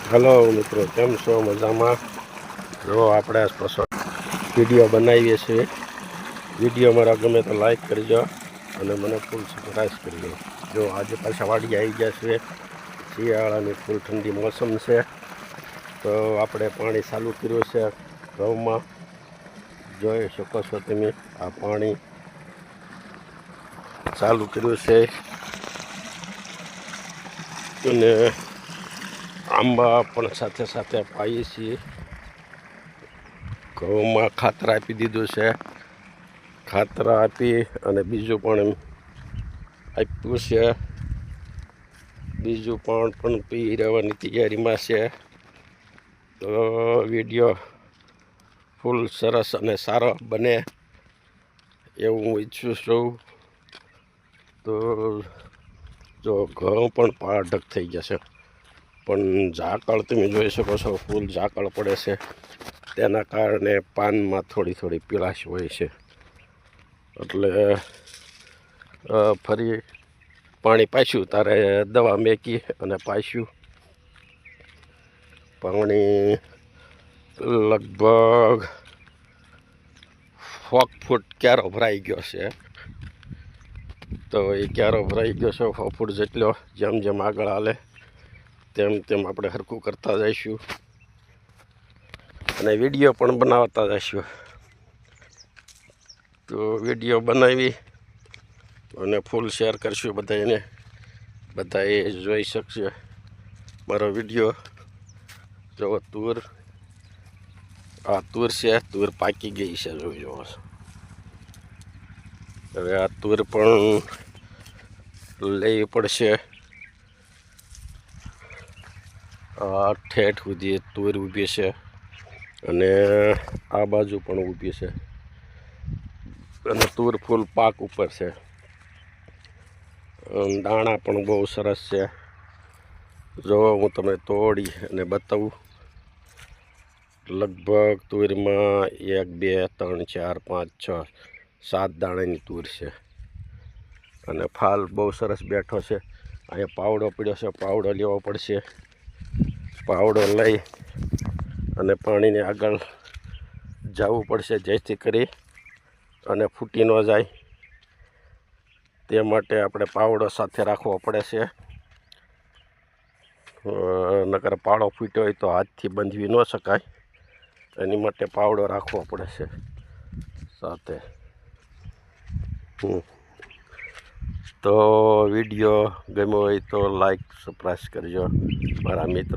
Hello મિત્રો, કેમ છો? મજામાં? જો આપણે વિડીયો બનાવીએ છીએ. વિડીયો મારા ગમે તો લાઈક કરજો અને મને ફૂલ સબસ્ક્રાઈબ કરજો. જો આજે પાછા વાડી આવી ગયા છે. શિયાળાની ફૂલ ઠંડી મોસમ છે, તો આપણે પાણી ચાલુ કર્યું છે ઘઉંમાં. જોઈ શકો છો તમે, આ પાણી ચાલુ કર્યું છે. અને આંબા પણ સાથે સાથે પાઈએ છીએ. ઘઉંમાં ખાતર આપી દીધું છે. ખાતર આપી અને બીજું પણ આપ્યું છે. બીજું પણ પી રહેવાની તૈયારીમાં છે. તો વિડીયો ફૂલ સરસ અને સારો બને એવું હું ઈચ્છું છું. તો જો ઘઉં પણ પાઢક થઈ જશે, પણ ઝાકળ તમે જોઈ શકો છો, ફૂલ ઝાકળ પડે છે. તેના કારણે પાનમાં થોડી પીળાશ હોય છે. એટલે ફરી પાણી પાઇશું તારે દવા મેકી અને પાઇશું પાણી લગભગ 6 ફૂટ ક્યારો ભરાઈ ગયો છે. તો એ ક્યારો ભરાઈ ગયો છે 6 ફૂટ જેટલો. જેમ જેમ આગળ હાલે તેમ તેમ આપણે હરખું કરતા જઈશું અને વિડીયો પણ બનાવતા જઈશું. તો વિડીયો બનાવી અને ફૂલ શેર કરશું બધાને. બધાએ જોઈ શકશે મારો વિડીયો. જો તુર, આ તુર છે, તુર પાકી ગઈ છે. જોઈ જુઓ. હવે આ તુર પણ લેવી પડશે. આ ઠેઠ સુધી તુર ઊભી છે અને આ બાજુ પણ ઊભી છે. અને તુર ફૂલ પાક ઉપર છે. દાણા પણ બહુ સરસ છે. જો હું તમને તોડી અને બતાવું. લગભગ તુરમાં 1 2 3 4 5 6 7 દાણાની તુર છે. અને ફાલ બહુ સરસ બેઠો છે. અહીંયા પાવડો પડ્યો છે, પાવડો લેવો પડશે. પાવડો લઈ અને પાણીને આગળ જવું પડશે, જેથી કરી અને ફૂટી ન જાય. તે માટે આપણે પાવડો સાથે રાખવો પડે છે. નકર પાવડો ફૂટ્યો હોય તો હાથથી બાંધવી ન શકાય. એની માટે પાવડો રાખવો પડે છે સાથે. તો વિડીયો ગમ્યો હોય તો લાઈક સબસ્ક્રાઈબ કરજો મારા મિત્રો.